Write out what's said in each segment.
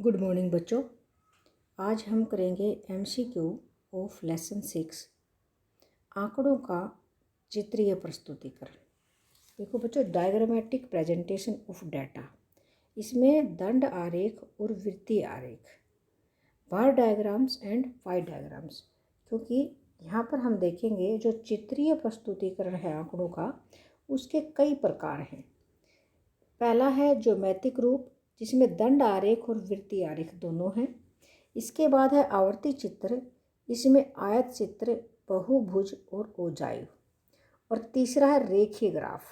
Good morning बच्चों। आज हम करेंगे MCQ ऑफ लेसन 6 आंकड़ों का चित्रीय प्रस्तुतिकरण। देखो बच्चों, डायग्रामेटिक प्रेजेंटेशन ऑफ डाटा, इसमें दंड आरेख और वृत्तीय आरेख, बार डायग्राम्स एंड पाई डायग्राम्स, क्योंकि यहाँ पर हम देखेंगे जो चित्रीय प्रस्तुतिकरण है आंकड़ों का, उसके कई प्रकार हैं। पहला है ज्योमेट्रिक रूप, जिसमें दंड आरेख और वृत्तीय आरेख दोनों हैं। इसके बाद है आवर्ती चित्र, इसमें आयत चित्र, बहुभुज और ओजायु। और तीसरा है रेखीय ग्राफ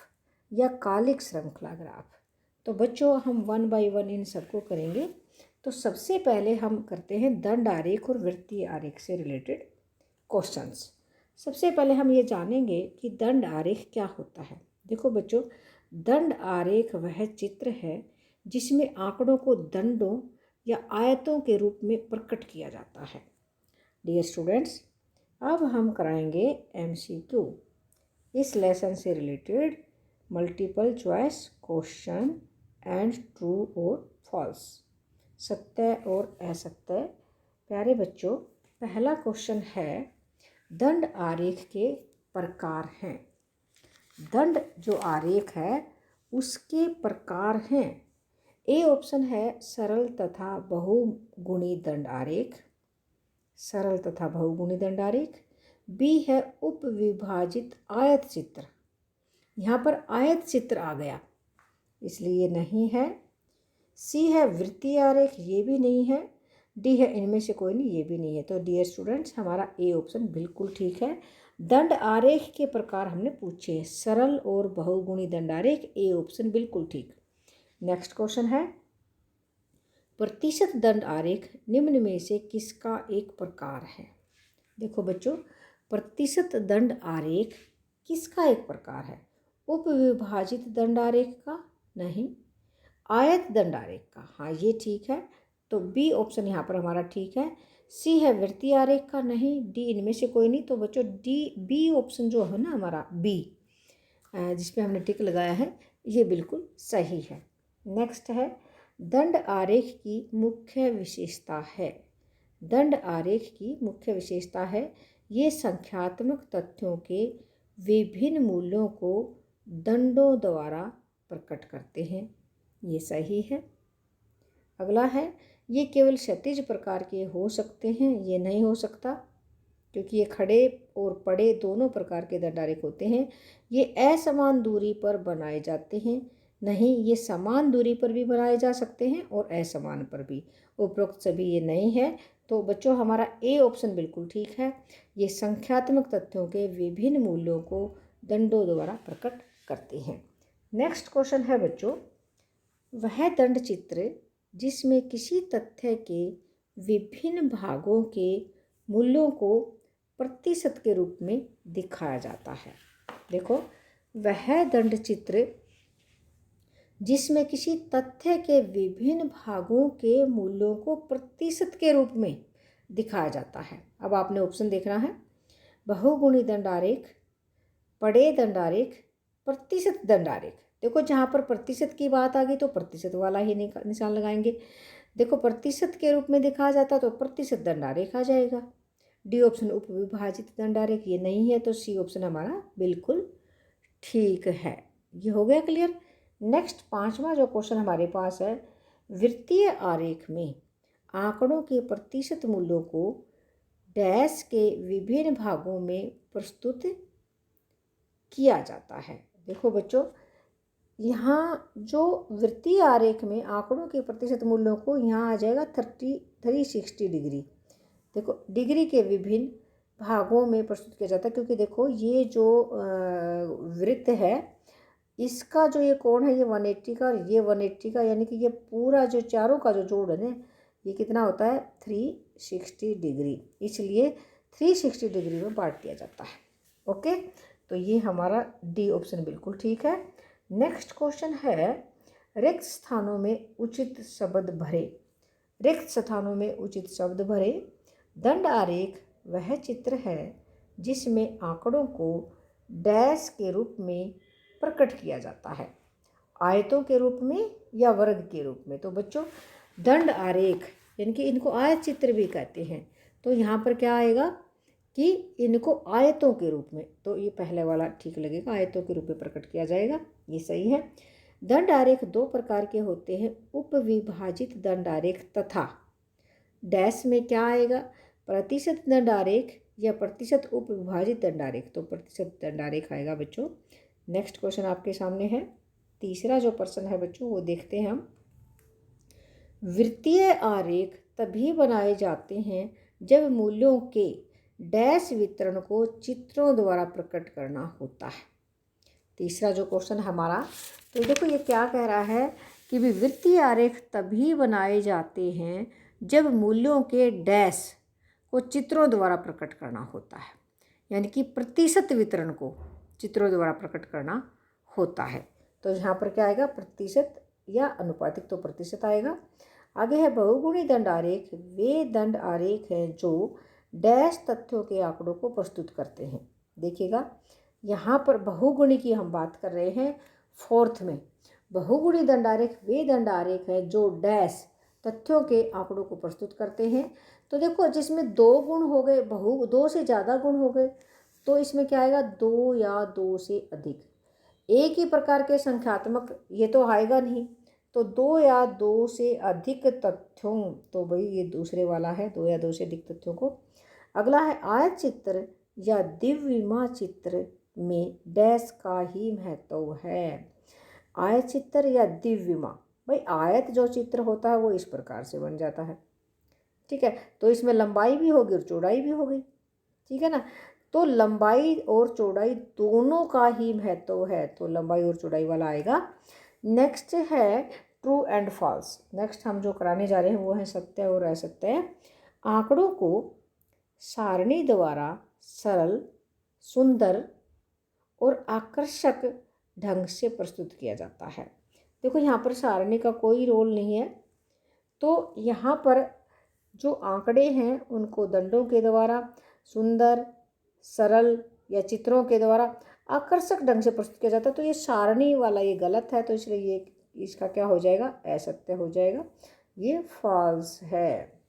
या कालिक श्रृंखला ग्राफ। तो बच्चों, हम 1 बाय 1 इन सबको करेंगे। तो सबसे पहले हम करते हैं दंड आरेख और वृत्तीय आरेख से रिलेटेड क्वेश्चंस। सबसे पहले हम ये जानेंगे कि दंड आरेख क्या होता है। देखो बच्चों, दंड आरेख वह चित्र है जिसमें आंकड़ों को दंडों या आयतों के रूप में प्रकट किया जाता है। डियर स्टूडेंट्स, अब हम कराएंगे MCQ इस लेसन से related multiple choice question and true और फॉल्स, सत्य और असत्य। प्यारे बच्चों, पहला क्वेश्चन है दंड आरेख के प्रकार हैं। दंड जो आरेख है उसके प्रकार हैं। ए ऑप्शन है सरल तथा बहुगुणी दंड आरेख, सरल तथा बहुगुणी दंड आरेख। बी है उपविभाजित आयत चित्र, यहाँ पर आयत चित्र आ गया इसलिए नहीं है। सी है वृत्तीय आरेख, ये भी नहीं है। डी है इनमें से कोई नहीं, ये भी नहीं है। तो डियर स्टूडेंट्स, हमारा ए ऑप्शन बिल्कुल ठीक है। दंड आरेख के प्रकार हमने पूछे, सरल और बहुगुणी दंड आरेख, ए ऑप्शन बिल्कुल ठीक। नेक्स्ट क्वेश्चन है प्रतिशत दंड आरेख निम्न में से किसका एक प्रकार है। देखो बच्चों, प्रतिशत दंड आरेख किसका एक प्रकार है? उपविभाजित दंड आरेख का? नहीं। आयत दंड आरेख का? हाँ, ये ठीक है। तो बी ऑप्शन यहाँ पर हमारा ठीक है। सी है वृत्तीय आरेख का? नहीं। डी इनमें से कोई नहीं। तो बच्चों, बी ऑप्शन जो है ना हमारा बी, जिसपे हमने टिक लगाया है, ये बिल्कुल सही है। नेक्स्ट है दंड आरेख की मुख्य विशेषता है। दंड आरेख की मुख्य विशेषता है ये संख्यात्मक तथ्यों के विभिन्न मूल्यों को दंडों द्वारा प्रकट करते हैं, ये सही है। अगला है ये केवल क्षैतिज प्रकार के हो सकते हैं, ये नहीं हो सकता, क्योंकि ये खड़े और पड़े दोनों प्रकार के दंड आरेख होते हैं। ये असमान दूरी पर बनाए जाते हैं, नहीं, ये समान दूरी पर भी बनाए जा सकते हैं और असमान पर भी। उपरोक्त सभी ये नहीं है। तो बच्चों, हमारा ए ऑप्शन बिल्कुल ठीक है। ये संख्यात्मक तथ्यों के विभिन्न मूल्यों को दंडों द्वारा प्रकट करते हैं। नेक्स्ट क्वेश्चन है बच्चों, वह दंड चित्र जिसमें किसी तथ्य के विभिन्न भागों के मूल्यों को प्रतिशत के रूप में दिखाया जाता है। देखो, वह दंड चित्र जिसमें किसी तथ्य के विभिन्न भागों के मूल्यों को प्रतिशत के रूप में दिखाया जाता है। अब आपने ऑप्शन देखना है, बहुगुणी दंड आरेख, पड़े दंड आरेख, प्रतिशत दंड आरेख। देखो, जहाँ पर प्रतिशत की बात आ गई तो प्रतिशत वाला ही निशान लगाएंगे। देखो, प्रतिशत के रूप में दिखाया जाता तो प्रतिशत दंड आरेख आ जाएगा। डी ऑप्शन उपविभाजित दंड आरेख, ये नहीं है। तो सी ऑप्शन हमारा बिल्कुल ठीक है। ये हो गया क्लियर। नेक्स्ट पांचवा जो क्वेश्चन हमारे पास है, वृत्तीय आरेख में आंकड़ों के प्रतिशत मूल्यों को डैश के विभिन्न भागों में प्रस्तुत किया जाता है। देखो बच्चों, यहाँ जो वृत्तीय आरेख में आंकड़ों के प्रतिशत मूल्यों को यहाँ आ जाएगा 360 डिग्री। देखो, डिग्री के विभिन्न भागों में प्रस्तुत किया जाता है, क्योंकि देखो ये जो वृत्त है, इसका जो ये कोण है ये 180 का और ये 180 का, यानी कि ये पूरा जो चारों का जो जोड़ है ना, ये कितना होता है 360 डिग्री। इसलिए 360 डिग्री में बांट दिया जाता है। ओके, तो ये हमारा डी ऑप्शन बिल्कुल ठीक है। नेक्स्ट क्वेश्चन है रिक्त स्थानों में उचित शब्द भरे। रिक्त स्थानों में उचित शब्द भरे। दंड आरेख वह चित्र है जिसमें आंकड़ों को डैश के रूप में प्रकट किया जाता है, आयतों के रूप में या वर्ग के रूप में। तो बच्चों, दंड आरेख, यानी कि इनको आयत चित्र भी कहते हैं। तो यहाँ पर क्या आएगा कि इनको आयतों के रूप में, तो ये पहले वाला ठीक लगेगा, आयतों के रूप में प्रकट किया जाएगा, ये सही है। दंड आरेख दो प्रकार के होते हैं, उपविभाजित दंड आरेख तथा डैश में क्या आएगा, प्रतिशत दंड आरेख या प्रतिशत उपविभाजित दंड आरेख। तो प्रतिशत दंड आरेख आएगा बच्चों। नेक्स्ट क्वेश्चन आपके सामने है, तीसरा जो प्रश्न है बच्चों वो देखते हैं हम। वृत्तीय आरेख तभी बनाए जाते हैं जब मूल्यों के डैश वितरण को चित्रों द्वारा प्रकट करना होता है। तीसरा जो क्वेश्चन है हमारा, तो देखो ये क्या कह रहा है कि भी वृत्तीय आरेख तभी बनाए जाते हैं जब मूल्यों के डैश को चित्रों द्वारा प्रकट करना होता है, यानी कि प्रतिशत वितरण को चित्रों द्वारा प्रकट करना होता है। तो यहाँ पर क्या आएगा, प्रतिशत या अनुपातिक, तो प्रतिशत आएगा। आगे है बहुगुणी दंड आरेख, वे दंड आरेख हैं जो डैश तथ्यों के आंकड़ों को प्रस्तुत करते हैं। देखिएगा यहाँ पर बहुगुणी की हम बात कर रहे हैं, फोर्थ में। बहुगुणी दंड आरेख वे दंड आरेख हैं जो डैश तथ्यों के आंकड़ों को प्रस्तुत करते हैं। तो देखो जिसमें दो गुण हो गए, दो से ज़्यादा गुण हो गए, तो इसमें क्या आएगा, दो या दो से अधिक। एक ही प्रकार के संख्यात्मक ये तो आएगा नहीं, तो दो या दो से अधिक तथ्यों, तो भाई ये दूसरे वाला है, दो या दो से अधिक तथ्यों को। अगला है आयत चित्र या दिव्यमा चित्र में डैश का ही महत्व है। आयत चित्र या दिव्यमा, भाई आयत जो चित्र होता है वो इस प्रकार से बन जाता है, ठीक है। तो इसमें लंबाई भी होगी और चौड़ाई भी होगी, ठीक है ना। तो लंबाई और चौड़ाई दोनों का ही महत्व है, तो लंबाई और चौड़ाई वाला आएगा। नेक्स्ट है ट्रू एंड फॉल्स। नेक्स्ट हम जो कराने जा रहे हैं वो है सत्य और असत्य। आंकड़ों को सारणी द्वारा सरल, सुंदर और आकर्षक ढंग से प्रस्तुत किया जाता है। देखो यहाँ पर सारणी का कोई रोल नहीं है, तो यहाँ पर जो आंकड़े हैं उनको दंडों के द्वारा, सुंदर, सरल या चित्रों के द्वारा आकर्षक ढंग से प्रस्तुत किया जाता है। तो ये सारणी वाला ये गलत है, तो इसलिए ये इसका क्या हो जाएगा, असत्य हो जाएगा, ये फॉल्स है।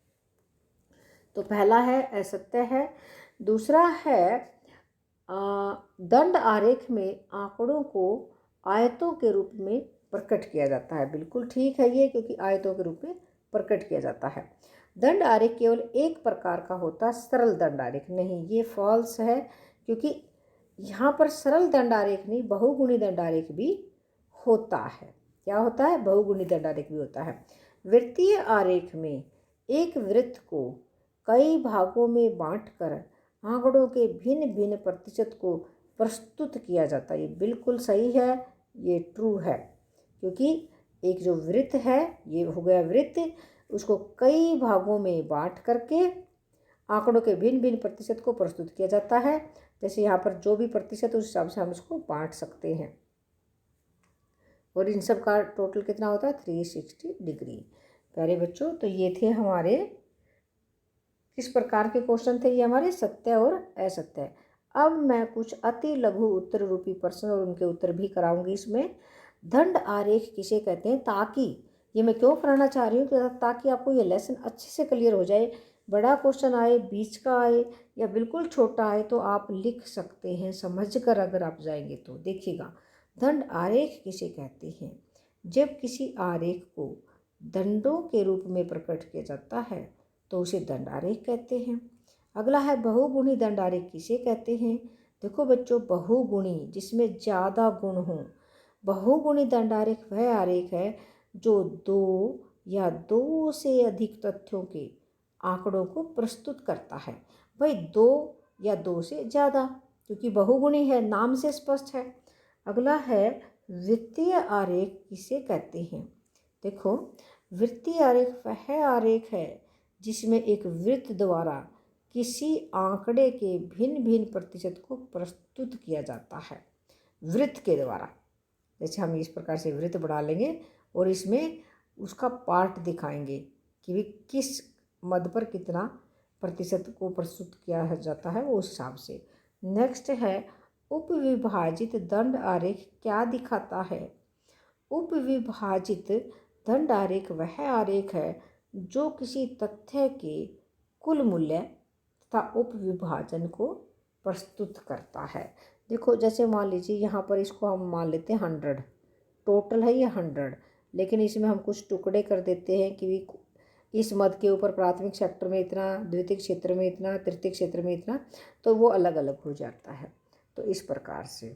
तो पहला है असत्य है। दूसरा है दंड आरेख में आंकड़ों को आयतों के रूप में प्रकट किया जाता है। बिल्कुल ठीक है ये, क्योंकि आयतों के रूप में प्रकट किया जाता है। दंड आरेख केवल एक प्रकार का होता है, सरल दंड आरेख नहीं, ये फॉल्स है, क्योंकि यहाँ पर सरल दंड आरेख नहीं, बहुगुणी दंड आरेख भी होता है। क्या होता है, बहुगुणी दंड आरेख भी होता है। वृत्तीय आरेख में एक वृत्त को कई भागों में बांटकर आंकड़ों के भिन्न भिन्न प्रतिशत को प्रस्तुत किया जाता है। ये बिल्कुल सही है, ये ट्रू है, क्योंकि एक जो वृत्त है ये हो गया वृत्त, उसको कई भागों में बांट करके आंकड़ों के भिन्न भिन्न प्रतिशत को प्रस्तुत किया जाता है। जैसे यहाँ पर जो भी प्रतिशत उस हिसाब से हम इसको बांट सकते हैं, और इन सब का टोटल कितना होता है, 360 डिग्री। प्यारे बच्चों, तो ये थे हमारे किस प्रकार के क्वेश्चन थे, ये हमारे सत्य और असत्य। अब मैं कुछ अति लघु उत्तर रूपी प्रश्न और उनके उत्तर भी कराऊंगी इसमें। दंड आरेख किसे कहते हैं, ताकि ये मैं क्यों कराना चाह रही हूँ, ताकि आपको ये लेसन अच्छे से क्लियर हो जाए। बड़ा क्वेश्चन आए, बीच का आए या बिल्कुल छोटा आए, तो आप लिख सकते हैं समझ कर अगर आप जाएंगे तो। देखिएगा, दंड आरेख किसे कहते हैं, जब किसी आरेख को दंडों के रूप में प्रकट किया जाता है तो उसे दंड आरेख कहते हैं। अगला है बहुगुणी दंड आरेख किसे कहते हैं। देखो बच्चों, बहुगुणी जिसमें ज़्यादा गुण हों। बहुगुणी दंड आरेख वह आरेख है जो दो या दो से अधिक तथ्यों के आंकड़ों को प्रस्तुत करता है। भाई दो या दो से ज़्यादा, क्योंकि बहुगुणी है, नाम से स्पष्ट है। अगला है वृत्तीय आरेख किसे कहते हैं। देखो, वृत्तीय आरेख वह आरेख है जिसमें एक वृत्त द्वारा किसी आंकड़े के भिन्न भिन्न प्रतिशत को प्रस्तुत किया जाता है, वृत्त के द्वारा। जैसे हम इस प्रकार से वृत्त बना लेंगे और इसमें उसका पार्ट दिखाएंगे कि भी किस मद पर कितना प्रतिशत को प्रस्तुत किया जाता है, वो उस हिसाब से। नेक्स्ट है उपविभाजित दंड आरेख क्या दिखाता है। उपविभाजित दंड आरेख वह आरेख है जो किसी तथ्य के कुल मूल्य तथा उपविभाजन को प्रस्तुत करता है। देखो जैसे मान लीजिए यहाँ पर इसको हम मान लेते हैं 100, टोटल है ये 100, लेकिन इसमें हम कुछ टुकड़े कर देते हैं कि इस मद के ऊपर प्राथमिक सेक्टर में इतना, द्वितीय क्षेत्र में इतना, तृतीय क्षेत्र में इतना, तो वो अलग अलग हो जाता है। तो इस प्रकार से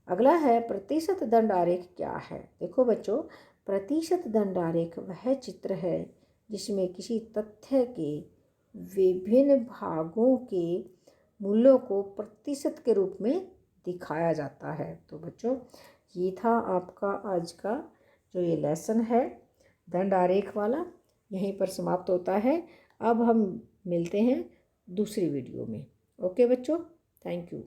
अगला है प्रतिशत दंड आरेख क्या है। देखो बच्चों, प्रतिशत दंड आरेख वह चित्र है जिसमें किसी तथ्य के विभिन्न भागों के मूल्यों को प्रतिशत के रूप में दिखाया जाता है। तो बच्चों ये था आपका आज का जो ये लेसन है दंड आरेख वाला, यहीं पर समाप्त होता है। अब हम मिलते हैं दूसरी वीडियो में। ओके बच्चों, थैंक यू।